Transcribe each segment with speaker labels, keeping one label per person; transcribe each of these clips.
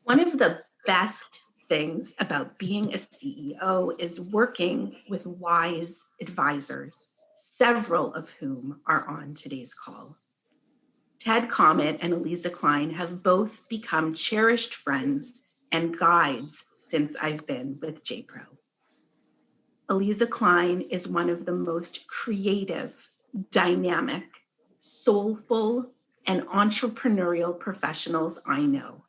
Speaker 1: One of the best things about being a CEO is working with wise advisors, several of whom are on today's call. Ted Comet and Aliza Kline have both become cherished friends and guides since I've been with JPRO. Aliza Kline is one of the most creative, dynamic, soulful, and entrepreneurial professionals I know.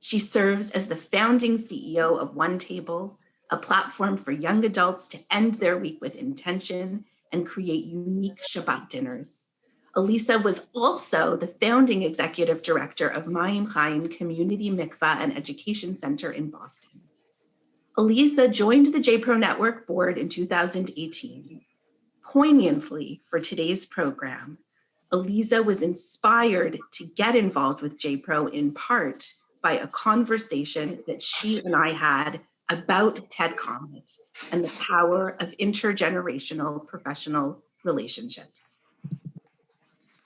Speaker 1: She serves as the founding CEO of One Table, a platform for young adults to end their week with intention and create unique Shabbat dinners. Aliza was also the founding executive director of Mayim Chaim Community Mikvah and Education Center in Boston. Aliza joined the JPRO Network board in 2018. Poignantly for today's program, Aliza was inspired to get involved with JPRO in part by a conversation that she and I had about Ted Comet and the power of intergenerational professional relationships.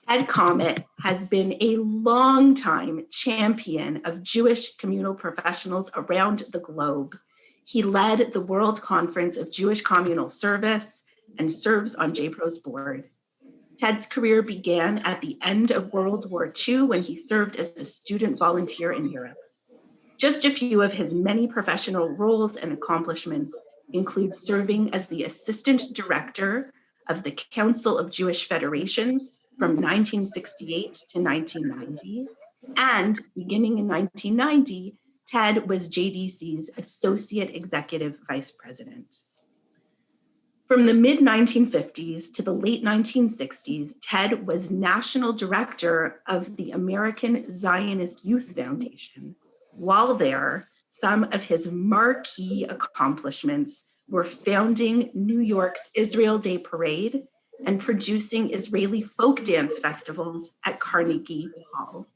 Speaker 1: Ted Comet has been a longtime champion of Jewish communal professionals around the globe. He led the World Conference of Jewish Communal Service and serves on JPRO's board. Ted's career began at the end of World War II when he served as a student volunteer in Europe. Just a few of his many professional roles and accomplishments include serving as the assistant director of the Council of Jewish Federations from 1968 to 1990, and beginning in 1990, Ted was JDC's Associate Executive Vice President. From the mid-1950s to the late 1960s, Ted was National Director of the American Zionist Youth Foundation. While there, some of his marquee accomplishments were founding New York's Israel Day Parade and producing Israeli folk dance festivals at Carnegie Hall.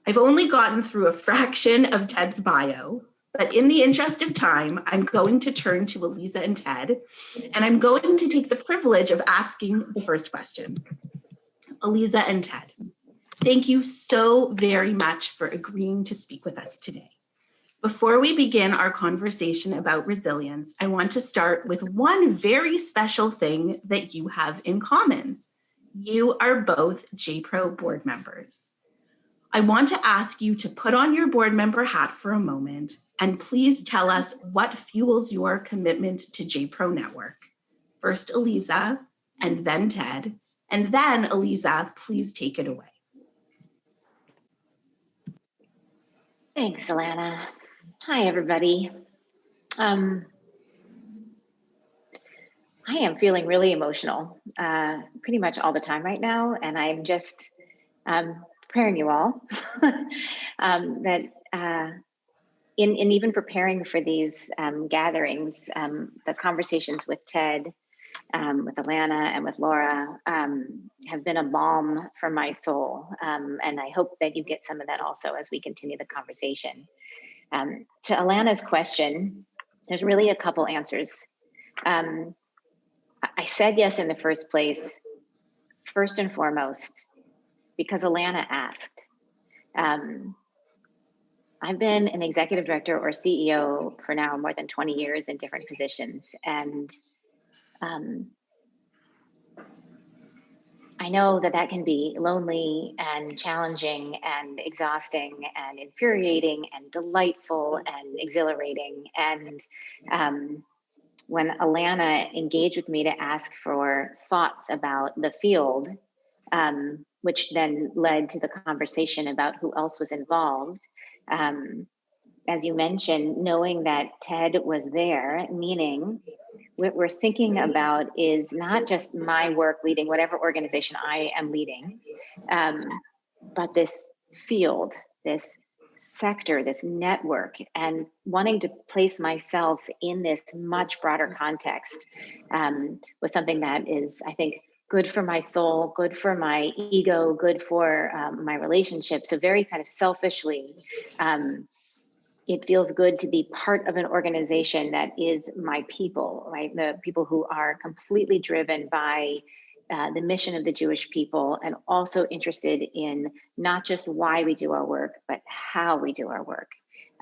Speaker 1: I've only gotten through a fraction of Ted's bio, but in the interest of time, I'm going to turn to Aliza and Ted, and I'm going to take the privilege of asking the first question. Aliza and Ted, thank you so very much for agreeing to speak with us today. Before we begin our conversation about resilience, I want to start with one very special thing that you have in common. You are both JPRO board members. I want to ask you to put on your board member hat for a moment and please tell us what fuels your commitment to JPRO Network. First Aliza, and then Ted, and then Aliza, please take it away.
Speaker 2: Thanks, Alana. Hi, everybody. I am feeling really emotional pretty much all the time right now, and I'm just preparing you all that in even preparing for these gatherings, the conversations with Ted, with Alana, and with Laura have been a balm for my soul, and I hope that you get some of that also as we continue the conversation. To Alana's question, there's really a couple answers. I said yes in the first place, first and foremost, because Alana asked. I've been an executive director or CEO for now more than 20 years in different positions. And I know that that can be lonely and challenging and exhausting and infuriating and delightful and exhilarating. And when Alana engaged with me to ask for thoughts about the field, which then led to the conversation about who else was involved, as you mentioned, knowing that Ted was there, meaning what we're thinking about is not just my work leading whatever organization I am leading, but this field, this sector, this network, and wanting to place myself in this much broader context was something that is, I think, good for my soul, good for my ego, good for my relationship. So very kind of selfishly, it feels good to be part of an organization that is my people, right? The people who are completely driven by the mission of the Jewish people, and also interested in not just why we do our work, but how we do our work.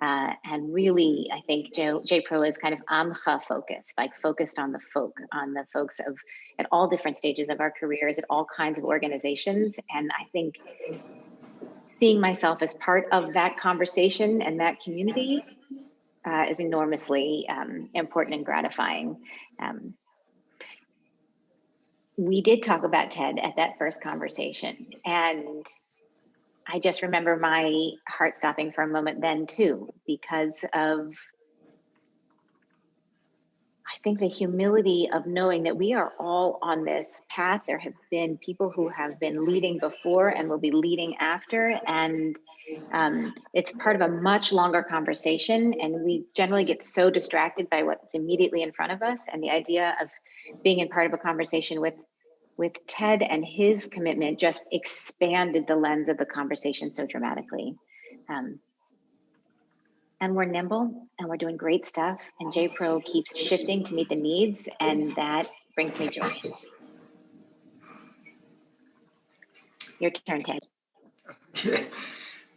Speaker 2: And really, I think JPRO is kind of Amcha focused, like focused on the folks at all different stages of our careers, at all kinds of organizations. And I think seeing myself as part of that conversation and that community is enormously important and gratifying. We did talk about TED at that first conversation, and I just remember my heart stopping for a moment then too, because of, I think, the humility of knowing that we are all on this path. There have been people who have been leading before and will be leading after, and it's part of a much longer conversation, and we generally get so distracted by what's immediately in front of us. And the idea of being in part of a conversation with Ted and his commitment just expanded the lens of the conversation so dramatically. And we're nimble and we're doing great stuff, and JPRO keeps shifting to meet the needs, and that brings me joy. Your turn, Ted.
Speaker 3: Okay.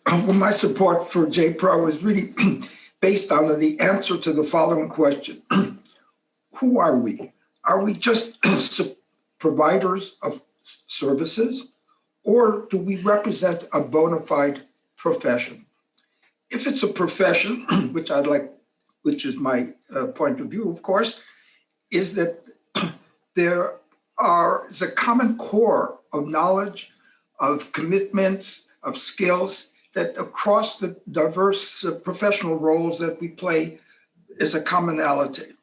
Speaker 3: Well, my support for JPRO is really based on the answer to the following question. Who are we? Are we just providers of services, or do we represent a bona fide profession? If it's a profession, which is my point of view, of course, is that there is a common core of knowledge, of commitments, of skills that across the diverse professional roles that we play is a commonality.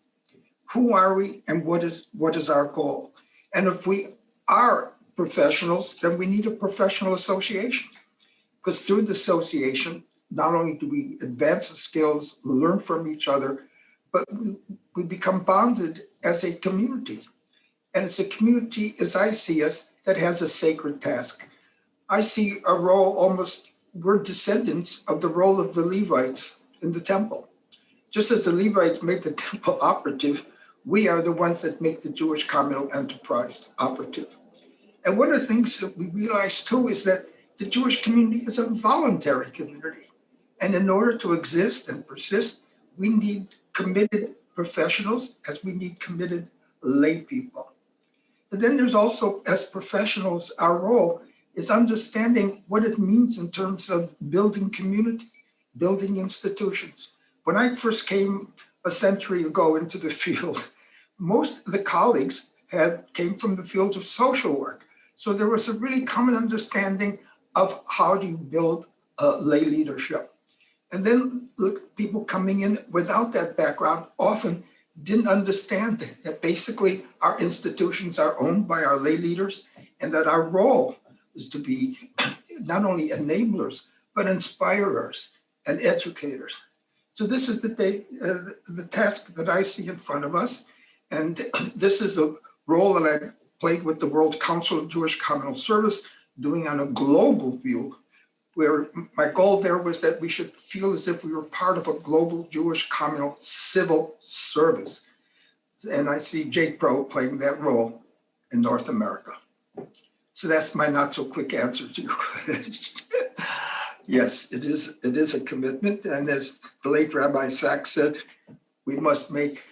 Speaker 3: Who are we, and what is our goal? And if we are professionals, then we need a professional association, because through the association, not only do we advance the skills, learn from each other, but we become bonded as a community. And it's a community, as I see us, that has a sacred task. I see a role almost, we're descendants of the role of the Levites in the temple. Just as the Levites made the temple operative, we are the ones that make the Jewish communal enterprise operative. And one of the things that we realize too is that the Jewish community is a voluntary community. And in order to exist and persist, we need committed professionals as we need committed lay people. But then there's also, as professionals, our role is understanding what it means in terms of building community, building institutions. When I first came a century ago into the field, most of the colleagues came from the fields of social work. So there was a really common understanding of how do you build lay leadership. And then people coming in without that background often didn't understand that basically our institutions are owned by our lay leaders, and that our role is to be not only enablers, but inspirers and educators. So this is the task that I see in front of us. And this is the role that I played with the World Council of Jewish Communal Service, doing on a global view, where my goal there was that we should feel as if we were part of a global Jewish communal civil service. And I see JPRO playing that role in North America. So that's my not so quick answer to your question. Yes, it is a commitment. And as the late Rabbi Sachs said, we must make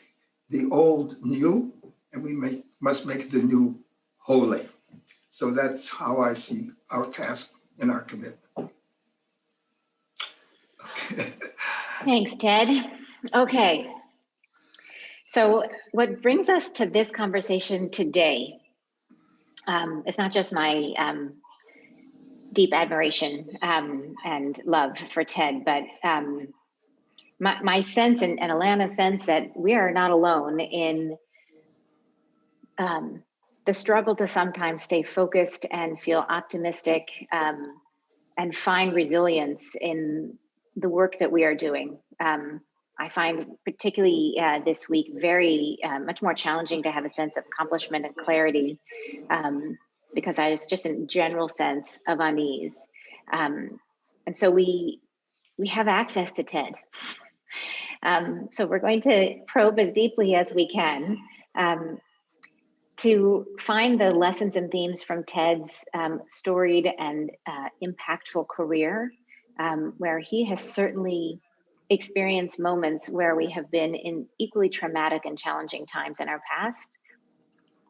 Speaker 3: the old new, and we must make the new holy. So that's how I see our task and our commitment. Okay.
Speaker 2: Thanks, Ted. Okay. So what brings us to this conversation today, it's not just my deep admiration and love for Ted, but my sense and Alana's sense that we are not alone in the struggle to sometimes stay focused and feel optimistic and find resilience in the work that we are doing. I find particularly this week very much more challenging to have a sense of accomplishment and clarity because I was just in general sense of unease. And so we have access to Ted. So we're going to probe as deeply as we can. to find the lessons and themes from Ted's storied and impactful career, where he has certainly experienced moments where we have been in equally traumatic and challenging times in our past,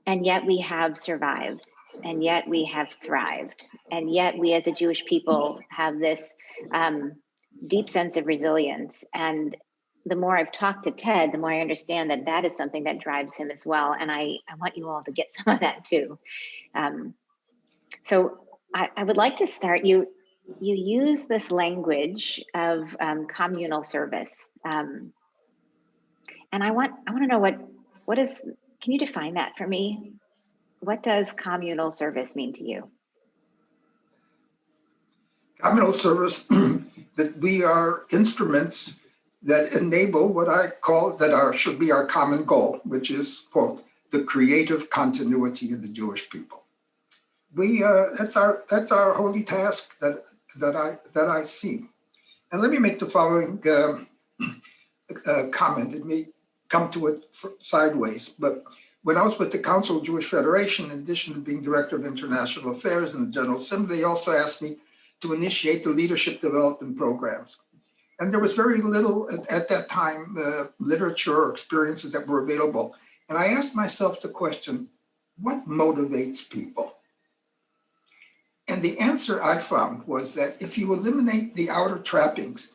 Speaker 2: and yet we have survived, and yet we have thrived, and yet we as a Jewish people have this deep sense of resilience. And the more I've talked to Ted, the more I understand that that is something that drives him as well. And I want you all to get some of that too. So I would like to start, you use this language of communal service. And I want to know what is, can you define that for me? What does communal service mean to you?
Speaker 3: Communal service, that we are instruments that enable what I call should be our common goal, which is, quote, the creative continuity of the Jewish people. That's our holy task that I see. And let me make the following comment. It may come to it sideways, but when I was with the Council of Jewish Federation, in addition to being Director of International Affairs in the General Assembly, they also asked me to initiate the leadership development programs. And there was very little at that time literature or experiences that were available. And I asked myself the question, what motivates people? And the answer I found was that if you eliminate the outer trappings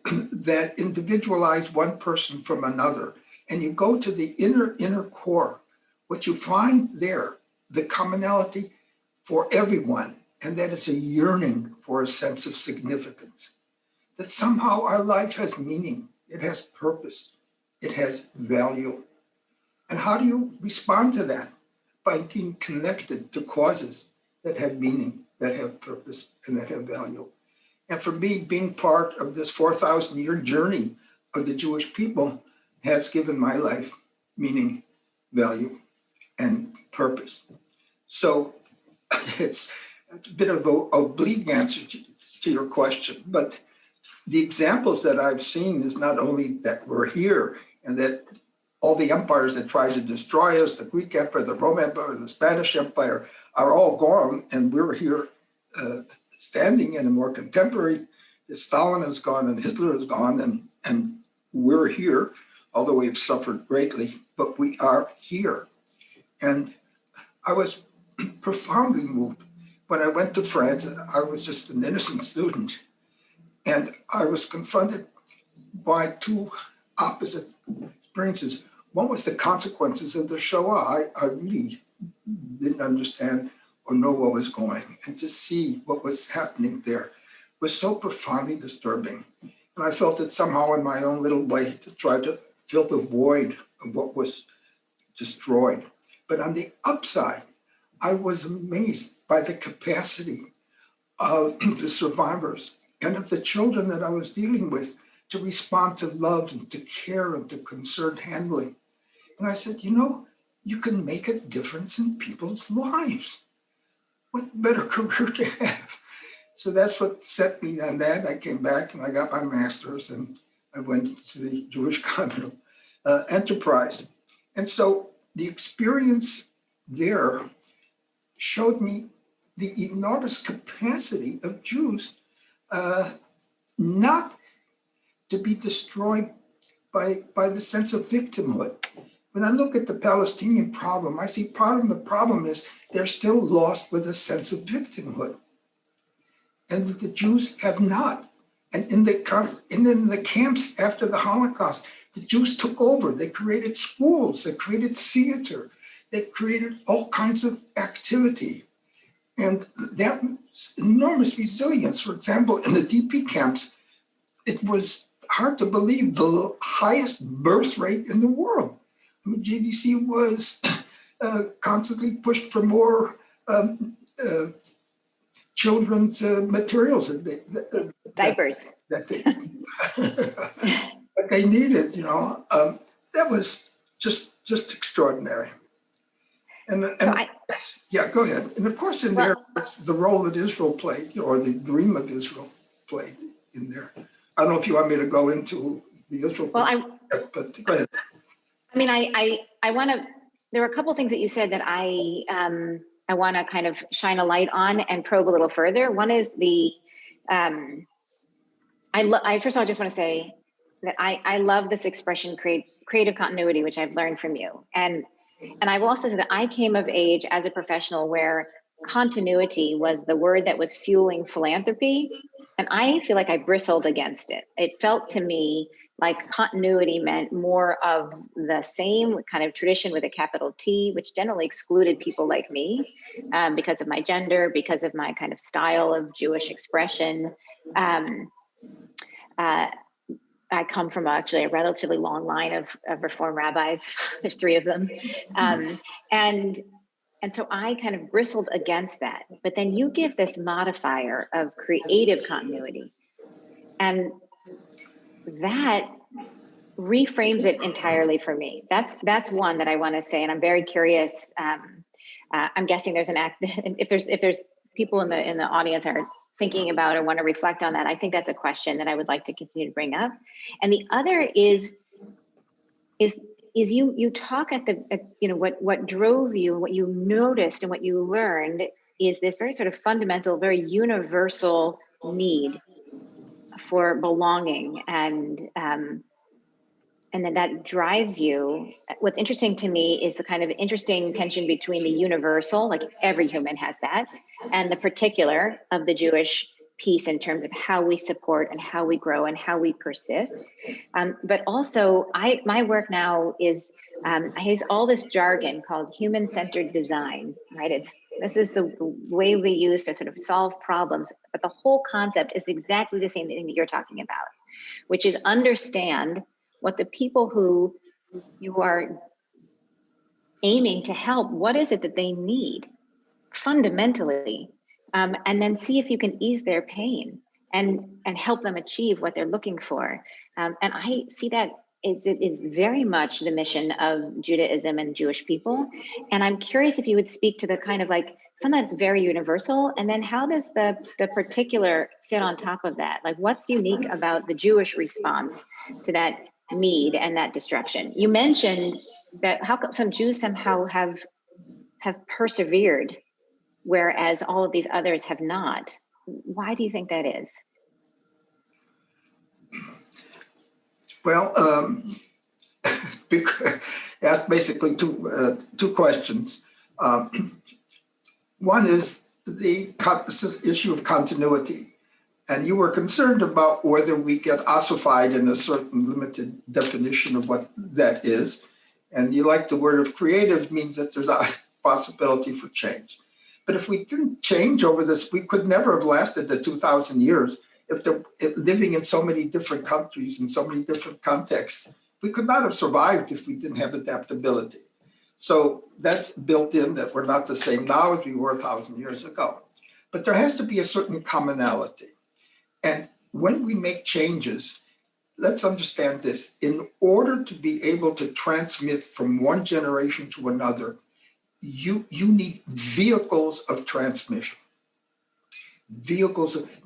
Speaker 3: that individualize one person from another, and you go to the inner core, what you find there, the commonality for everyone, and that is a yearning for a sense of significance. That somehow our life has meaning, it has purpose, it has value. And how do you respond to that? By being connected to causes that have meaning, that have purpose, and that have value. And for me, being part of this 4,000-year journey of the Jewish people has given my life meaning, value, and purpose. So it's a bit of an oblique answer to your question, but the examples that I've seen is not only that we're here and that all the empires that tried to destroy us, the Greek Empire, the Roman Empire, the Spanish Empire, are all gone, and we're here standing in a more contemporary. Stalin is gone and Hitler is gone, and we're here, although we've suffered greatly, but we are here. And I was profoundly moved when I went to France. I was just an innocent student, and I was confronted by two opposite experiences. One was the consequences of the Shoah. I really didn't understand or know what was going, and to see what was happening there was so profoundly disturbing. And I felt it somehow in my own little way to try to fill the void of what was destroyed. But on the upside, I was amazed by the capacity of the survivors and of the children that I was dealing with to respond to love and to care and to concerned handling. And I said, you can make a difference in people's lives. What better career to have? So that's what set me on that. I came back and I got my master's and I went to the Jewish Communal enterprise. And so the experience there showed me the enormous capacity of Jews not to be destroyed by the sense of victimhood. When I look at the Palestinian problem, I see part of the problem is they're still lost with a sense of victimhood. And the Jews have not. And in the camps after the Holocaust, the Jews took over. They created schools, they created theater, they created all kinds of activity. And that enormous resilience, for example, in the DP camps, it was hard to believe the highest birth rate in the world. I mean, JDC was constantly pushed for more children's materials.
Speaker 2: Diapers.
Speaker 3: That they needed, that was just extraordinary. And yeah, go ahead. And of course, in there, the role that Israel played, or the dream of Israel played in there. I don't know if you want me to go into the Israel.
Speaker 2: Well,
Speaker 3: but go ahead.
Speaker 2: I mean, I want to there were a couple things that you said that I want to kind of shine a light on and probe a little further. One is the, I first of all just want to say that I love this expression, creative continuity, which I've learned from you. And I will also say that I came of age as a professional where continuity was the word that was fueling philanthropy. And I feel like I bristled against it. It felt to me like continuity meant more of the same kind of tradition with a capital T, which generally excluded people like me because of my gender, because of my kind of style of Jewish expression. I come from actually a relatively long line of Reform rabbis. There's 3 of them. And so I kind of bristled against that. But then you give this modifier of creative continuity. And that reframes it entirely for me. That's one that I want to say. And I'm very curious. I'm guessing there's if there's people in the audience are thinking about or want to reflect on that, I think that's a question that I would like to continue to bring up. And the other is you talk at what drove you and what you noticed and what you learned is this very sort of fundamental, very universal need for belonging, and then that drives you. What's interesting to me is the kind of interesting tension between the universal, like every human has that, and the particular of the Jewish piece in terms of how we support and how we grow and how we persist. But also my work now is, I use all this jargon called human-centered design, right? This is the way we use to sort of solve problems, but the whole concept is exactly the same thing that you're talking about, which is understand what the people who you are aiming to help, what is it that they need fundamentally, and then see if you can ease their pain and help them achieve what they're looking for. And I see that it is very much the mission of Judaism and Jewish people. And I'm curious if you would speak to the kind of like, some that's very universal, and then how does the particular fit on top of that? Like, what's unique about the Jewish response to that need and that destruction? You mentioned that how come some Jews somehow have persevered, whereas all of these others have not. Why do you think that is?
Speaker 3: Well, asked basically two questions. One is the issue of continuity. And you were concerned about whether we get ossified in a certain limited definition of what that is. And you like the word of creative means that there's a possibility for change. But if we didn't change over this, we could never have lasted the 2,000 years. If living in so many different countries and so many different contexts, we could not have survived if we didn't have adaptability. So that's built in, that we're not the same now as we were 1,000 years ago. But there has to be a certain commonality. And when we make changes, let's understand this. In order to be able to transmit from one generation to another, you need vehicles of transmission.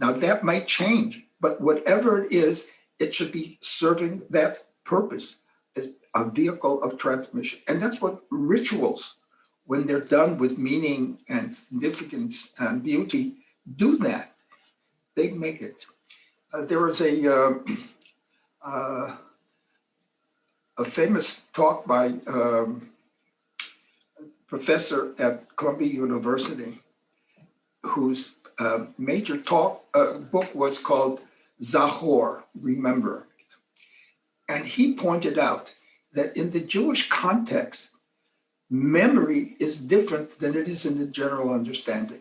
Speaker 3: Now that might change, but whatever it is, it should be serving that purpose as a vehicle of transmission. And that's what rituals, when they're done with meaning and significance and beauty, do that. They make it. There was a famous talk by professor at Columbia University, whose major book was called Zachor, Remember. And he pointed out that in the Jewish context, memory is different than it is in the general understanding.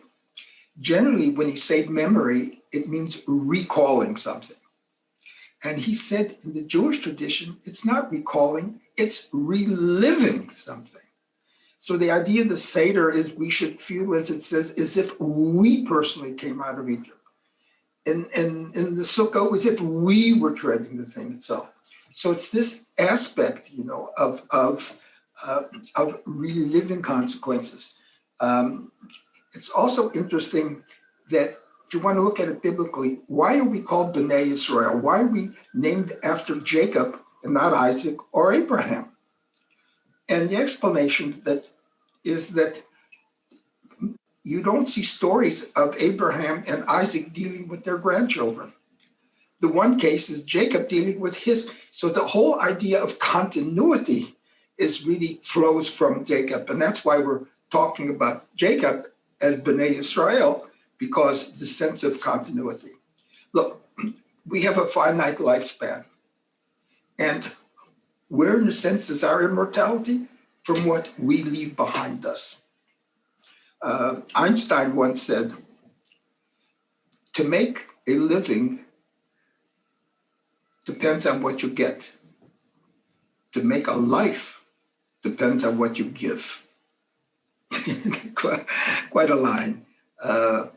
Speaker 3: Generally, when he said memory, it means recalling something. And he said in the Jewish tradition, it's not recalling, it's reliving something. So the idea of the Seder is we should feel, as it says, as if we personally came out of Egypt. And in the Sukkah, as if we were treading the thing itself. So it's this aspect, of reliving consequences. It's also interesting that if you want to look at it biblically, why are we called B'nai Israel? Why are we named after Jacob and not Isaac or Abraham? And the explanation that is that you don't see stories of Abraham and Isaac dealing with their grandchildren. The one case is Jacob dealing with his. So the whole idea of continuity is really flows from Jacob. And that's why we're talking about Jacob as B'nai Israel, because the sense of continuity. Look, we have a finite lifespan. And where, in a sense, is our immortality? From what we leave behind us. Einstein once said, to make a living depends on what you get. To make a life depends on what you give. Quite a line.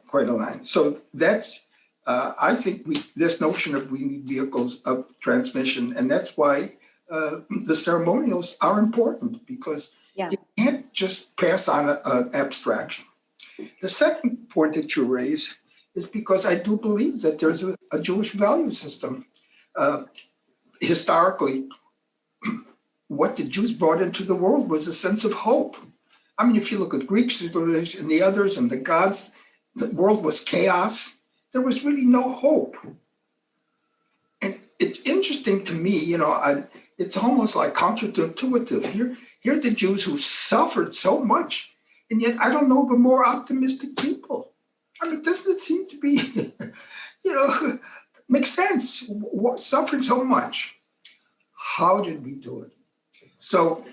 Speaker 3: Quite a line. So that's, I think this notion of we need vehicles of transmission, and that's why the ceremonials are important, because you can't just pass on an abstraction. The second point that you raise is because I do believe that there's a Jewish value system. Historically, what the Jews brought into the world was a sense of hope. I mean, if you look at Greek civilization and the others and the gods, the world was chaos. There was really no hope. And it's interesting to me, it's almost like counterintuitive. Here are the Jews who suffered so much, and yet I don't know of a more optimistic people. I mean, doesn't it seem to be, makes sense, suffering so much. How did we do it? So,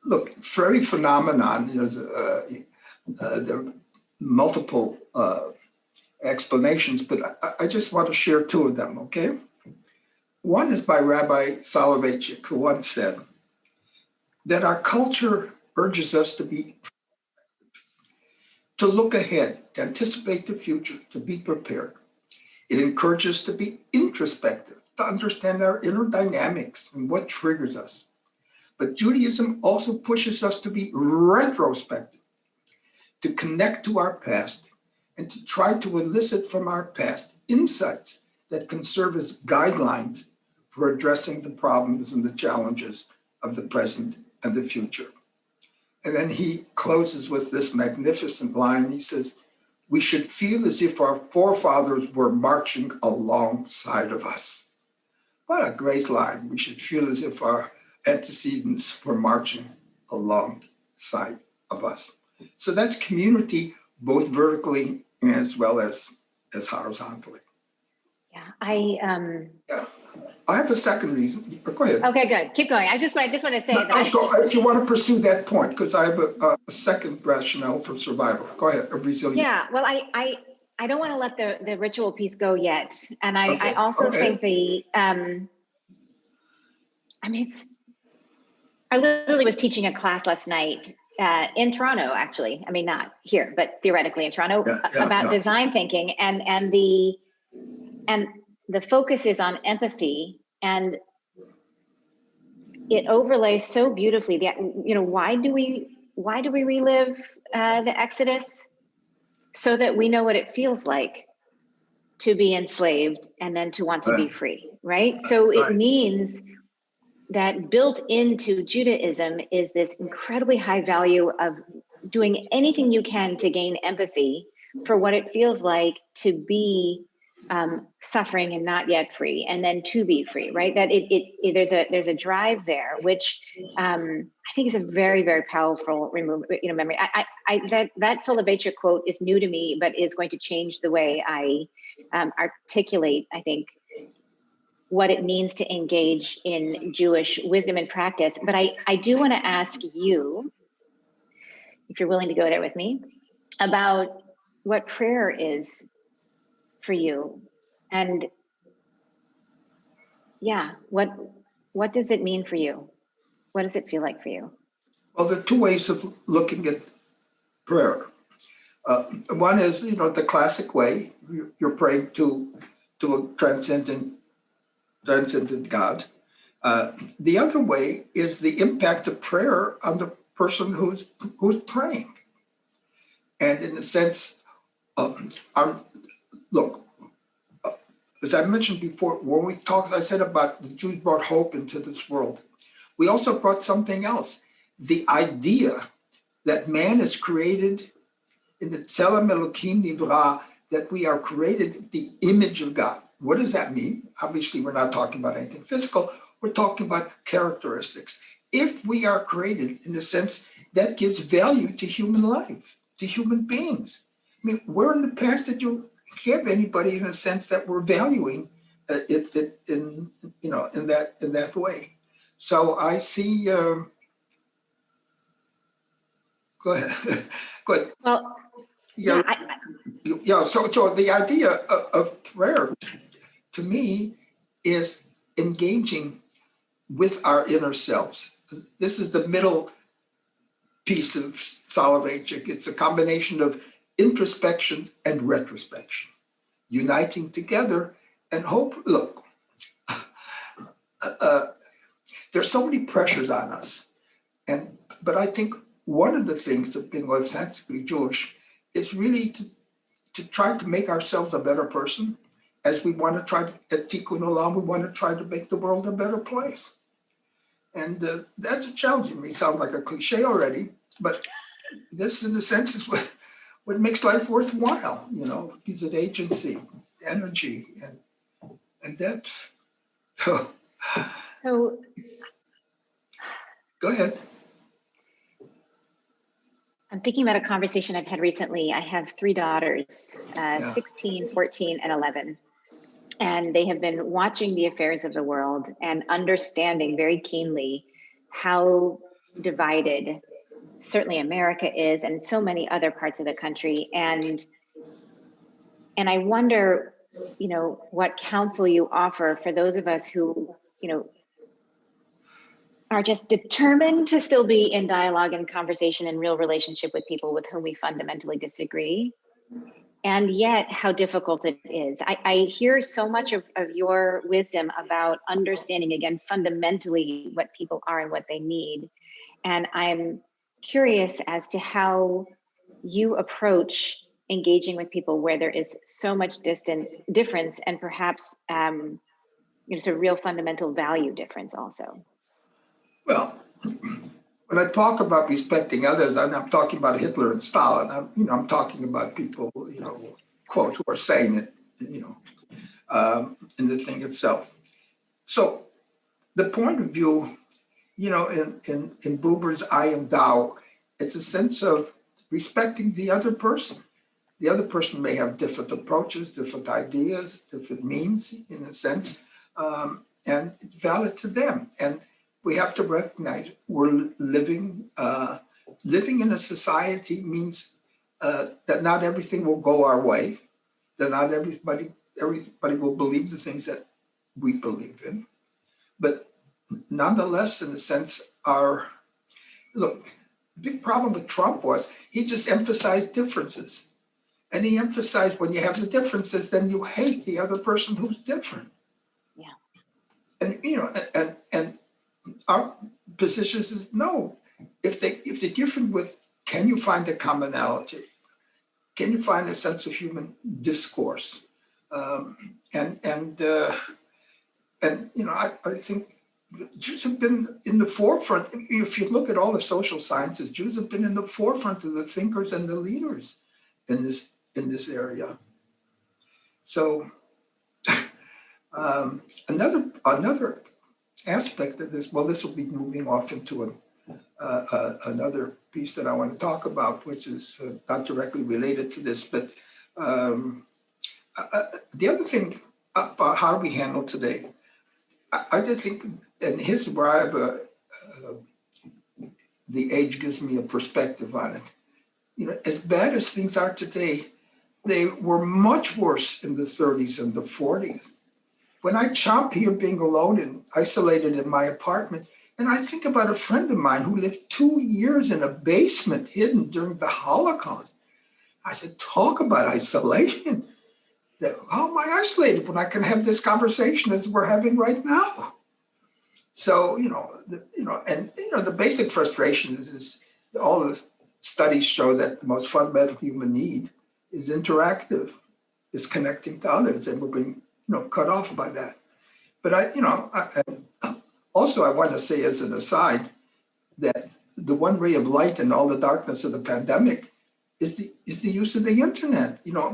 Speaker 3: look, very phenomenon, there are multiple explanations, but I just want to share two of them, okay? One is by Rabbi Soloveitchik, who once said that our culture urges us to look ahead, to anticipate the future, to be prepared. It encourages us to be introspective, to understand our inner dynamics and what triggers us. But Judaism also pushes us to be retrospective, to connect to our past, and to try to elicit from our past insights that can serve as guidelines for addressing the problems and the challenges of the present and the future. And then he closes with this magnificent line. He says, we should feel as if our forefathers were marching alongside of us. What a great line. We should feel as if our antecedents were marching alongside of us. So that's community, both vertically as well as horizontally.
Speaker 2: Yeah,
Speaker 3: I have a second reason. Go ahead.
Speaker 2: Okay, good. Keep going. I just want to say that.
Speaker 3: If you want to pursue that point, because I have a second rationale for survival. Go ahead. Resilience.
Speaker 2: Yeah. Well, I don't want to let the ritual piece go yet, and I also think I literally was teaching a class last night in Toronto, actually. I mean, not here, but theoretically in Toronto, about design thinking, and the focus is on empathy, and it overlays so beautifully that, why do we relive the Exodus? So that we know what it feels like to be enslaved and then to want to be free, right? So it means that built into Judaism is this incredibly high value of doing anything you can to gain empathy for what it feels like to be suffering and not yet free, and then to be free, right? That there's a drive there, which I think is a very, very powerful memory. That Soloveitchik quote is new to me, but is going to change the way I articulate, I think, what it means to engage in Jewish wisdom and practice. But I do want to ask you, if you're willing to go there with me, about what prayer is for you, and what does it mean for you? What does it feel like for you?
Speaker 3: Well, there are two ways of looking at prayer. One is, the classic way. You're praying to a transcendent God. The other way is the impact of prayer on the person who's praying. And in the sense, as I mentioned before, when we talked, I said about the Jews brought hope into this world. we also brought something else. The idea that man is created in the Tselem Elokim Nivra, that we are created the image of God. What does that mean? Obviously, we're not talking about anything physical. We're talking about characteristics. If we are created in the sense that gives value to human life, to human beings. I mean, where in the past did you have anybody in a sense that we're valuing it in that way? So I see. Go ahead. Go ahead.
Speaker 2: Well,
Speaker 3: Yeah. Yeah. So the idea of prayer, to me, is engaging with our inner selves. This is the middle piece of Soloveitchik. It's a combination of introspection and retrospection, uniting together and hope. Look, there's so many pressures on us, but I think one of the things of being authentically Jewish is really to try to make ourselves a better person, as we want to try to, at Tikkun Olam, we want to try to make the world a better place. And that's a challenge. It may sound like a cliche already, but this, in a sense, is what makes life worthwhile. Gives it agency, energy, and depth. So,
Speaker 2: go
Speaker 3: ahead.
Speaker 2: I'm thinking about a conversation I've had recently. I have 3 daughters, 16, 14, and 11. And they have been watching the affairs of the world and understanding very keenly how divided certainly America is, and so many other parts of the country. And I wonder, what counsel you offer for those of us who, are just determined to still be in dialogue and conversation and real relationship with people with whom we fundamentally disagree. And yet how difficult it is. I hear so much of your wisdom about understanding, again, fundamentally what people are and what they need. And I'm curious as to how you approach engaging with people where there is so much difference, and perhaps sort of real fundamental value difference also.
Speaker 3: Well, when I talk about respecting others, I'm not talking about Hitler and Stalin. I'm talking about people, quote, who are saying it, in the thing itself. So the point of view, in Buber's I Am Thou, it's a sense of respecting the other person. The other person may have different approaches, different ideas, different means, in a sense, and it's valid to them. And we have to recognize we're living in a society means that not everything will go our way, that not everybody will believe the things that we believe in. But nonetheless, in a sense, the big problem with Trump was he just emphasized differences. And he emphasized when you have the differences, then you hate the other person who's different.
Speaker 2: Yeah.
Speaker 3: And, and our position is no. If they're different can you find a commonality? Can you find a sense of human discourse? I think Jews have been in the forefront. If you look at all the social sciences, Jews have been in the forefront of the thinkers and the leaders in this area. So another aspect of this, well, this will be moving off into another piece that I want to talk about, which is not directly related to this, but the other thing about how we handle today, I did think, and here's where I have the age gives me a perspective on it. As bad as things are today, they were much worse in the 30s and the 40s. When I chomp here being alone and isolated in my apartment, and I think about a friend of mine who lived 2 years in a basement hidden during the Holocaust. I said, talk about isolation. How am I isolated when I can have this conversation as we're having right now? So, the basic frustration is all the studies show that the most fundamental human need is interactive, is connecting to others, and we're being cut off by that. But Also, I want to say as an aside that the one ray of light in all the darkness of the pandemic is the use of the internet. You know,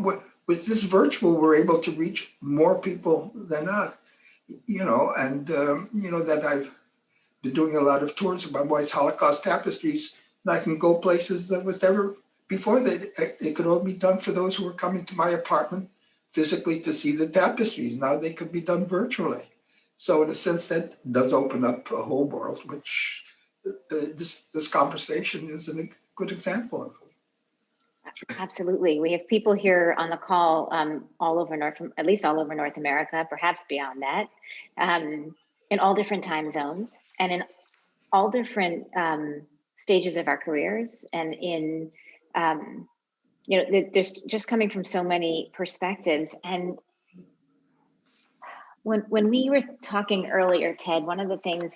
Speaker 3: with this virtual, we're able to reach more people than not. You know, and you know that I've been doing a lot of tours of my wife's Holocaust tapestries, and I can go places that was never before. They could all be done for those who were coming to my apartment physically to see the tapestries. Now they could be done virtually. So in a sense, that does open up a whole world, which this conversation is a good example of.
Speaker 2: Absolutely. We have people here on the call all over at least all over North America, perhaps beyond that, in all different time zones and in all different stages of our careers, and in, you know, there's just coming from so many perspectives. And when we were talking earlier, Ted, one of the things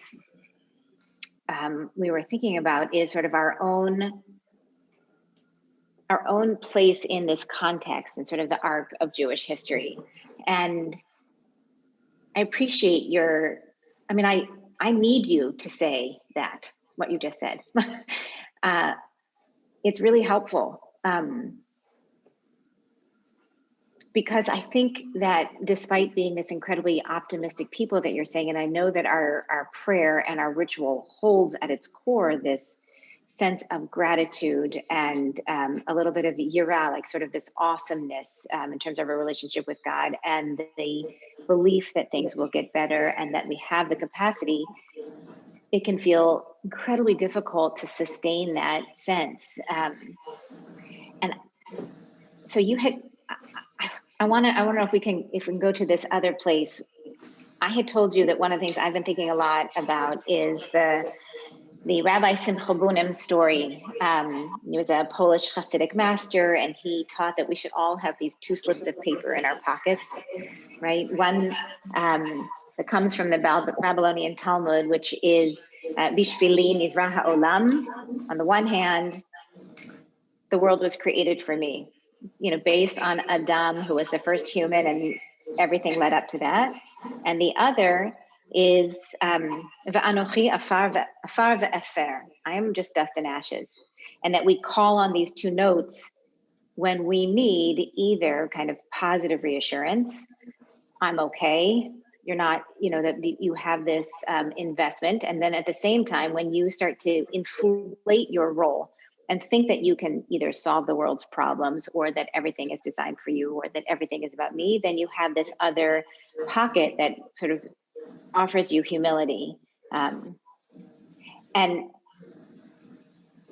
Speaker 2: we were thinking about is sort of our own place in this context and sort of the arc of Jewish history. And I appreciate I need you to say that, what you just said. It's really helpful. Because I think that despite being this incredibly optimistic people that you're saying, and I know that our prayer and our ritual holds at its core this sense of gratitude and a little bit of yira, like sort of this awesomeness in terms of our relationship with God, and the belief that things will get better and that we have the capacity, it can feel incredibly difficult to sustain that sense. And so you had, I want to know if we can go to this other place. I had told you that one of the things I've been thinking a lot about is the Rabbi Simcha Bunim story. He was a Polish Hasidic master, and he taught that we should all have these 2 slips of paper in our pockets, right? One that comes from the Babylonian Talmud, which is Bishvili Nivra Ha'olam. On the one hand, the world was created for me, you know, based on Adam, who was the first human, and everything led up to that. And the other is Va'anochi afar ve'efer. I am just dust and ashes. And that we call on these 2 notes when we need either kind of positive reassurance, I'm okay, you're not, you know, that you have this investment. And then at the same time, when you start to inflate your role and think that you can either solve the world's problems, or that everything is designed for you, or that everything is about me, then you have this other pocket that sort of offers you humility. And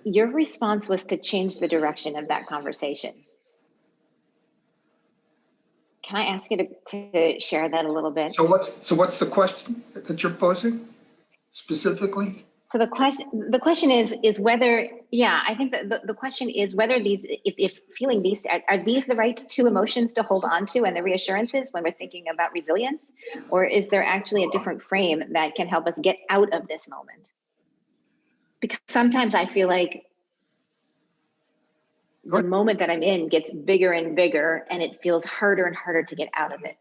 Speaker 2: your response was to change the direction of that conversation. Can I ask you to share that a little bit?
Speaker 3: So what's the question that you're posing specifically?
Speaker 2: So the question is whether, I think that the question is whether these, if feeling these, are these the right 2 emotions to hold on to and the reassurances when we're thinking about resilience, or is there actually a different frame that can help us get out of this moment? Because sometimes I feel like the moment that I'm in gets bigger and bigger, and it feels harder and harder to get out of it.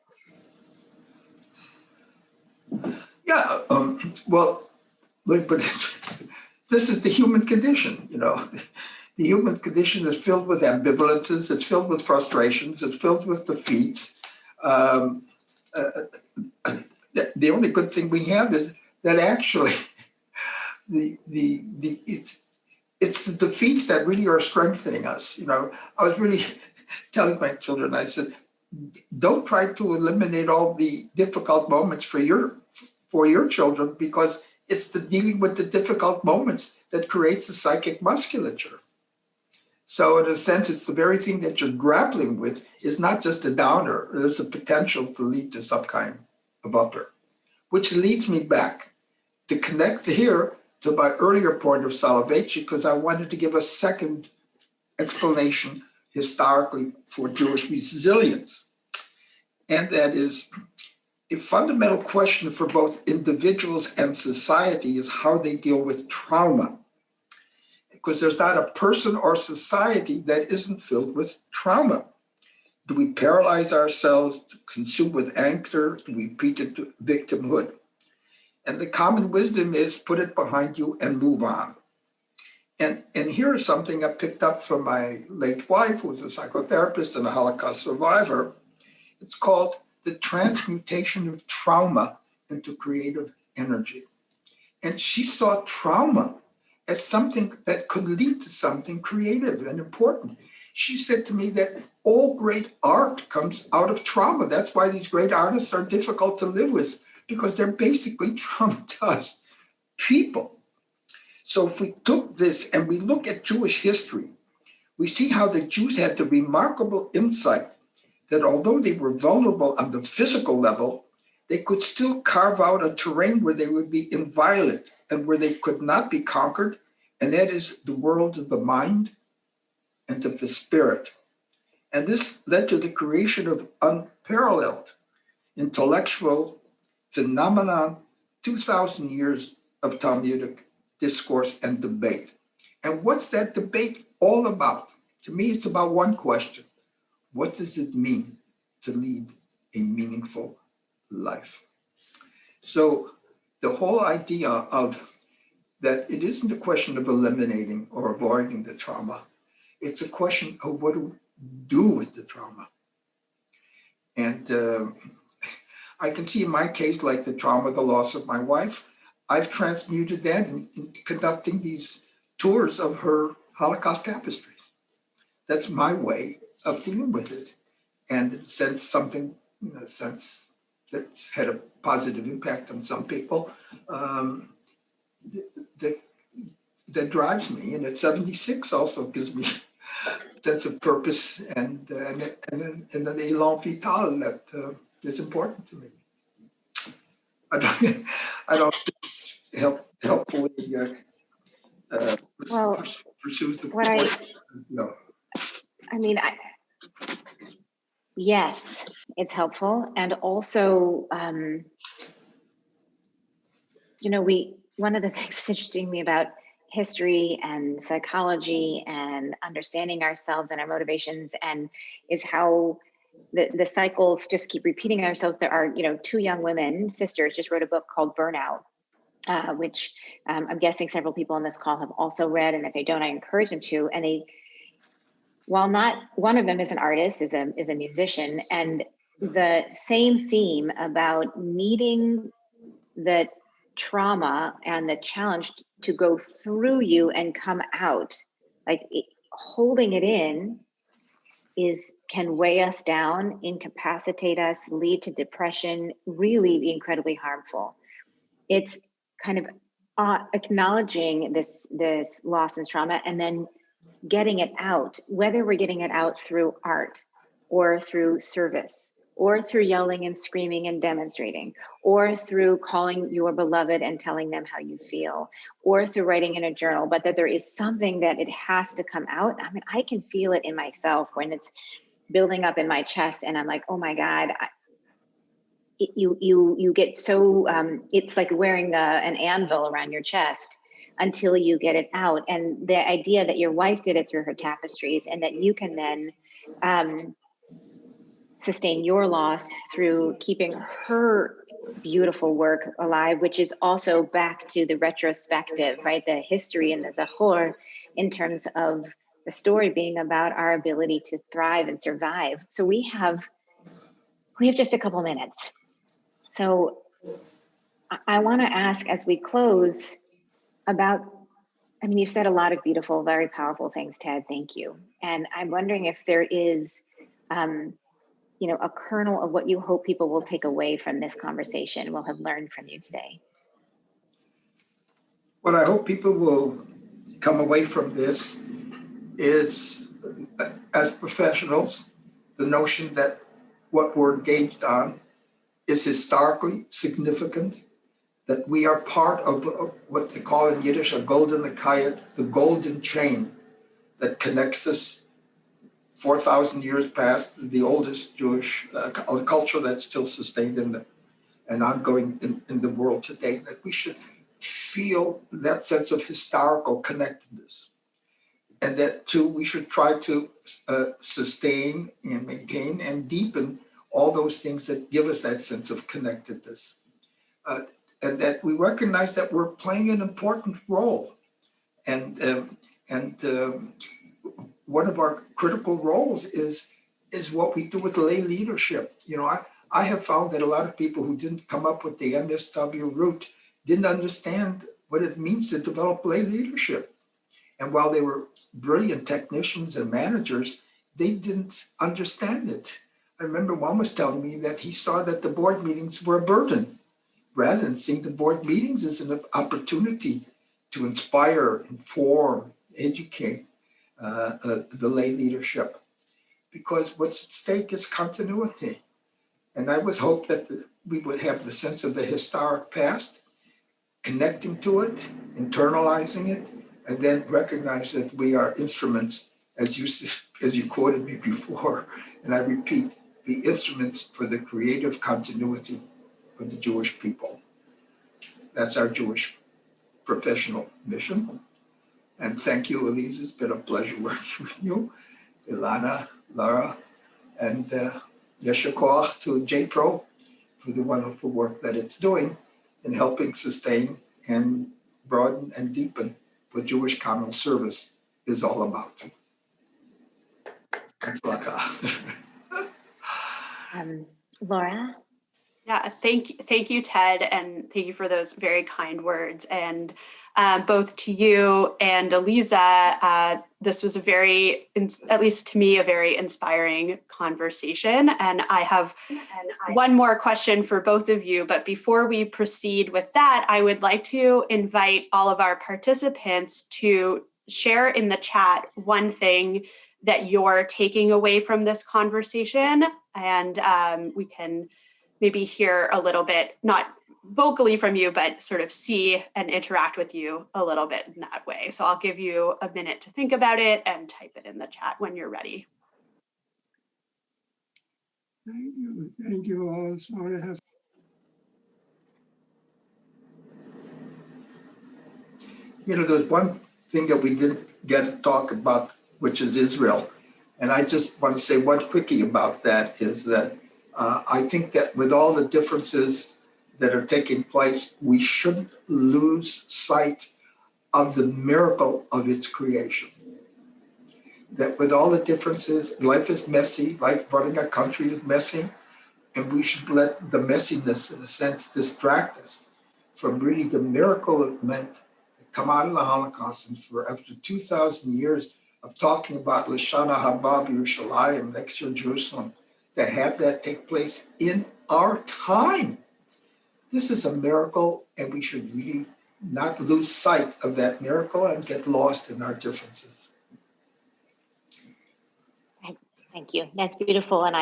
Speaker 3: Yeah, well, look, but this is the human condition, you know. The human condition is filled with ambivalences, it's filled with frustrations, it's filled with defeats. The only good thing we have is that actually it's the defeats that really are strengthening us. You know, I was really telling my children, I said, don't try to eliminate all the difficult moments for your children, because it's the dealing with the difficult moments that creates the psychic musculature. So in a sense, it's the very thing that you're grappling with is not just a downer. There's a potential to lead to some kind of upper, which leads me back to connect here to my earlier point of salvation, because I wanted to give a second explanation historically for Jewish resilience. And that is, a fundamental question for both individuals and society is how they deal with trauma. Because there's not a person or society that isn't filled with trauma. Do we paralyze ourselves, consume with anger? Do we beat into victimhood? And the common wisdom is put it behind you and move on. And here is something I picked up from my late wife, who was a psychotherapist and a Holocaust survivor. It's called the transmutation of trauma into creative energy. And she saw trauma as something that could lead to something creative and important. She said to me that all great art comes out of trauma. That's why these great artists are difficult to live with, because they're basically traumatized people. So if we took this and we look at Jewish history, we see how the Jews had the remarkable insight that although they were vulnerable on the physical level, they could still carve out a terrain where they would be inviolate and where they could not be conquered, and that is the world of the mind and of the spirit. And this led to the creation of unparalleled intellectual phenomenon, 2,000 years of Talmudic discourse and debate. And what's that debate all about? To me, it's about one question. What does it mean to lead a meaningful life? So the whole idea of that it isn't a question of eliminating or avoiding the trauma. It's a question of what do we do with the trauma. And I can see in my case, like the trauma, the loss of my wife, I've transmuted that in conducting these tours of her Holocaust tapestries. That's my way of dealing with it. And it sends something, in a sense, that's had a positive impact on some people, that drives me. And at 76 also gives me a sense of purpose and an élan vital that is important to me. I don't helpfully
Speaker 2: Well,
Speaker 3: pursues the
Speaker 2: what
Speaker 3: point. No.
Speaker 2: I mean, yes, it's helpful. And also, one of the things that's interesting to me about history and psychology and understanding ourselves and our motivations is how the cycles just keep repeating ourselves. There are, two young women, sisters, just wrote a book called Burnout, which I'm guessing several people on this call have also read. And if they don't, I encourage them to. And while not one of them is an artist, is a musician, and the same theme about needing the trauma and the challenge to go through you and come out, holding it in can weigh us down, incapacitate us, lead to depression, really be incredibly harmful. It's kind of acknowledging this loss and trauma and then getting it out, whether we're getting it out through art or through service or through yelling and screaming and demonstrating, or through calling your beloved and telling them how you feel, or through writing in a journal, but that there is something that it has to come out. I mean, I can feel it in myself when it's building up in my chest and I'm like, oh my God, you get so, it's like wearing an anvil around your chest until you get it out. And the idea that your wife did it through her tapestries and that you can then sustain your loss through keeping her beautiful work alive, which is also back to the retrospective, right? The history and the zachor in terms of the story being about our ability to thrive and survive. So we have just a couple minutes. So I want to ask as we close about, you've said a lot of beautiful, very powerful things, Ted, thank you. And I'm wondering if there is, a kernel of what you hope people will take away from this conversation, will have learned from you today.
Speaker 3: What I hope people will come away from this is, as professionals, the notion that what we're engaged on is historically significant, that we are part of what they call in Yiddish a golden akayat, the golden chain that connects us 4,000 years past, the oldest Jewish culture that's still sustained and ongoing in the world today, that we should feel that sense of historical connectedness. And that too, we should try to sustain and maintain and deepen all those things that give us that sense of connectedness. and that we recognize that we're playing an important role. And one of our critical roles is what we do with lay leadership. I have found that a lot of people who didn't come up with the MSW route didn't understand what it means to develop lay leadership. And while they were brilliant technicians and managers, they didn't understand it. I remember one was telling me that he saw that the board meetings were a burden, rather than seeing the board meetings as an opportunity to inspire, inform, educate the lay leadership. Because what's at stake is continuity. And I always hope that we would have the sense of the historic past, connecting to it, internalizing it, and then recognize that we are instruments, as you quoted me before, and I repeat, be instruments for the creative continuity of the Jewish people. That's our Jewish professional mission. And thank you, Aliza. It's been a pleasure working with you, Ilana, Lara, and Yesher Koach to JPRO for the wonderful work that it's doing in helping sustain and broaden and deepen what Jewish Communal service is all about.
Speaker 2: Laura?
Speaker 4: Yeah, thank you, Ted, and thank you for those very kind words. And both to you and Aliza, this was at least to me, a very inspiring conversation. And I have one more question for both of you. But before we proceed with that, I would like to invite all of our participants to share in the chat one thing that you're taking away from this conversation. And we can maybe hear a little bit, not vocally from you, but sort of see and interact with you a little bit in that way. So I'll give you a minute to think about it and type it in the chat when you're ready.
Speaker 5: Thank you all. Sorry,
Speaker 3: there's one thing that we didn't get to talk about, which is Israel. And I just want to say one quickie about that is that I think that with all the differences that are taking place, we shouldn't lose sight of the miracle of its creation. That with all the differences, life is messy, life running a country is messy, and we should let the messiness, in a sense, distract us from really the miracle it meant to come out of the Holocaust and for after 2,000 years of talking about Lashana Haba Yerushalayim, next year Jerusalem, to have that take place in our time. This is a miracle, and we should really not lose sight of that miracle and get lost in our differences.
Speaker 2: Thank you. That's beautiful. And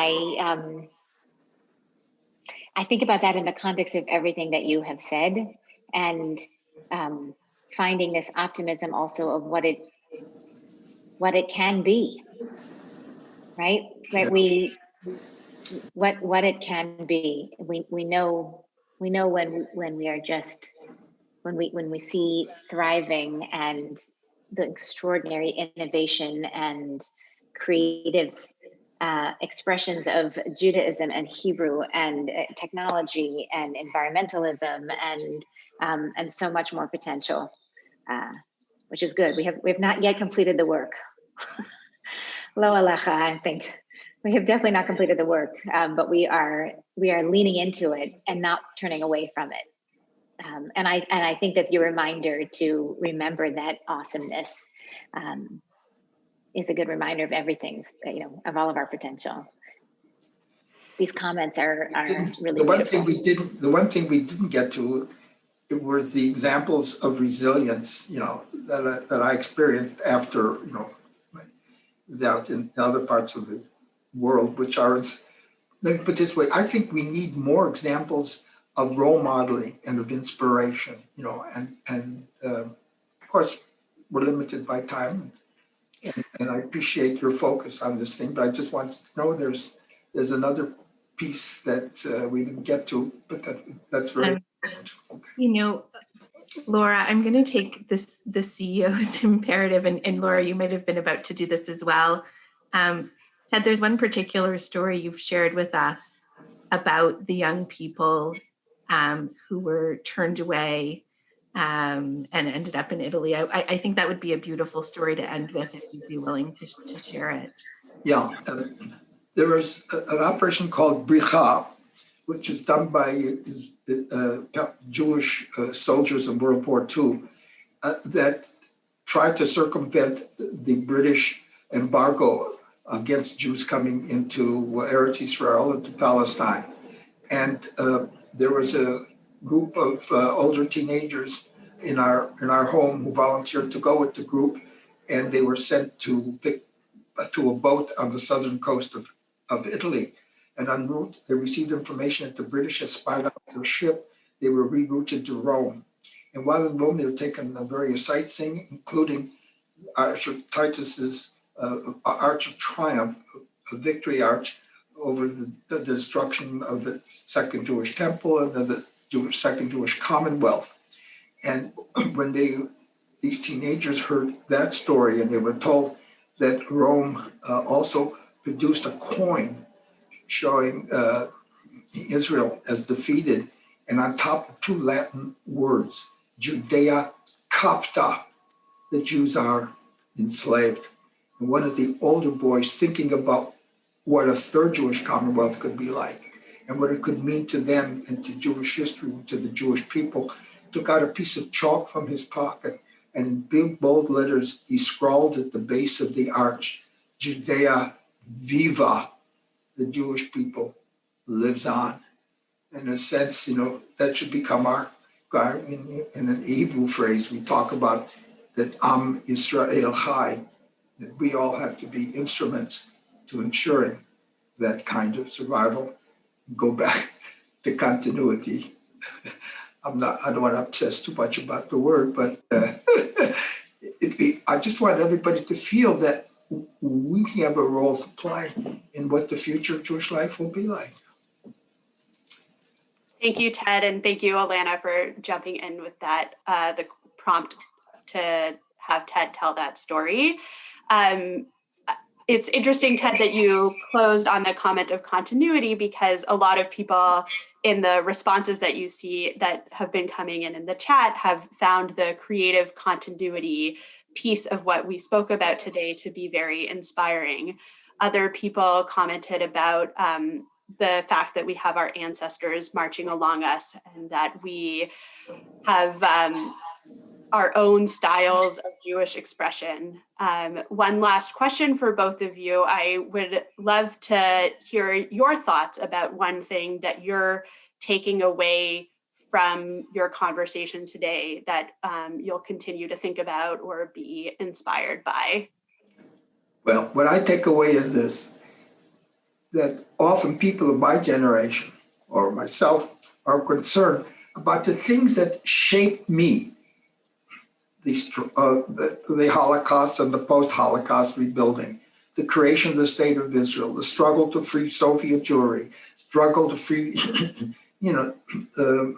Speaker 2: I think about that in the context of everything that you have said, and finding this optimism also of what it can be, right? Right. What it can be. We know when we are just when we see thriving and the extraordinary innovation and creative expressions of Judaism and Hebrew and technology and environmentalism and so much more potential, which is good. We have not yet completed the work. Lo alecha, I think. We have definitely not completed the work, but we are leaning into it and not turning away from it. And I think that your reminder to remember that awesomeness is a good reminder of everything, of all of our potential. These comments are really beautiful.
Speaker 3: The one thing we didn't get to were the examples of resilience, that I experienced after, out in other parts of the world, which are, let me put it this way, I think we need more examples of role modeling and of inspiration, and of course, we're limited by time. And I appreciate your focus on this thing, but I just want to know there's another piece that we didn't get to, but that's very important. Okay.
Speaker 1: Laura, I'm going to take the CEO's imperative, and Laura, you might have been about to do this as well. Ted, there's one particular story you've shared with us about the young people who were turned away and ended up in Italy. I think that would be a beautiful story to end with if you'd be willing to share it.
Speaker 3: Yeah, there was an operation called Bricha, which is done by Jewish soldiers in World War II that tried to circumvent the British embargo against Jews coming into Eretz Israel, into Palestine. And there was a group of older teenagers in our home who volunteered to go with the group, and they were sent to a boat on the southern coast of Italy. And en route, they received information that the British had spied out their ship. They were rerouted to Rome. And while in Rome, they were taken various sightseeing, including Titus's Arch of Triumph, a victory arch over the destruction of the Second Jewish Temple and then the Second Jewish Commonwealth. And when these teenagers heard that story, and they were told that Rome also produced a coin showing Israel as defeated, and on top of 2 Latin words, Judea Capta, the Jews are enslaved. And one of the older boys, thinking about what a third Jewish Commonwealth could be like and what it could mean to them and to Jewish history and to the Jewish people, took out a piece of chalk from his pocket, and in big bold letters, he scrawled at the base of the arch, Judea Viva, the Jewish people lives on. In a sense, that should become our, in an Hebrew phrase, we talk about that Am Yisrael Chai, that we all have to be instruments to ensuring that kind of survival. Go back to continuity. I don't want to obsess too much about the word, but I just want everybody to feel that we have a role to play in what the future of Jewish life will be like.
Speaker 4: Thank you, Ted, and thank you, Alana, for jumping in with that, the prompt to have Ted tell that story. It's interesting, Ted, that you closed on the comment of continuity, because a lot of people in the responses that you see that have been coming in the chat have found the creative continuity piece of what we spoke about today to be very inspiring. Other people commented about the fact that we have our ancestors marching along us and that we have our own styles of Jewish expression. One last question for both of you. I would love to hear your thoughts about one thing that you're taking away from your conversation today that you'll continue to think about or be inspired by.
Speaker 3: Well, what I take away is this, that often people of my generation or myself are concerned about the things that shaped me. The Holocaust and the post-Holocaust rebuilding, the creation of the State of Israel, the struggle to free Soviet Jewry, struggle to free, the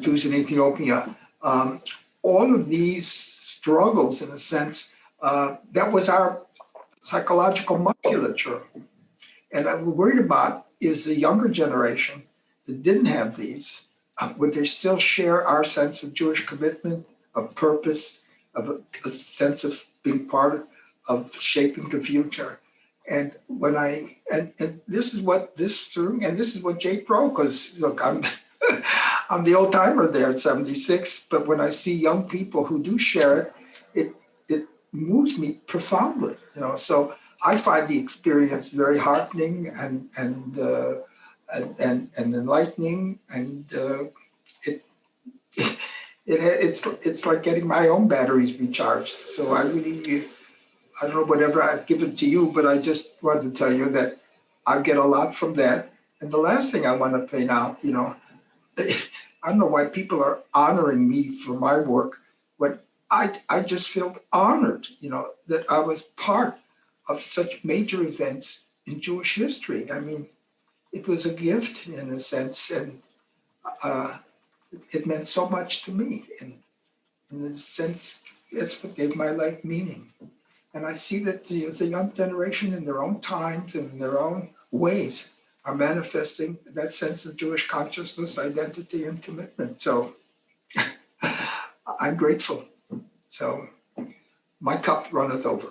Speaker 3: Jews in Ethiopia. All of these struggles, in a sense, that was our psychological musculature. And what we're worried about is the younger generation that didn't have these. Would they still share our sense of Jewish commitment, of purpose, of a sense of being part of shaping the future? And when and this is what JPRO, because look, I'm the old timer there at 76, but when I see young people who do share it, it moves me profoundly. So I find the experience very heartening and enlightening, and it's like getting my own batteries recharged. So I don't know whatever I've given to you, but I just wanted to tell you that I get a lot from that. And the last thing I want to point out, I don't know why people are honoring me for my work, but I just feel honored, that I was part of such major events in Jewish history. I mean, it was a gift in a sense, and it meant so much to me. And in a sense, that's what gave my life meaning. And I see that as a young generation in their own times and in their own ways are manifesting that sense of Jewish consciousness, identity, and commitment. So I'm grateful. So my cup runneth over.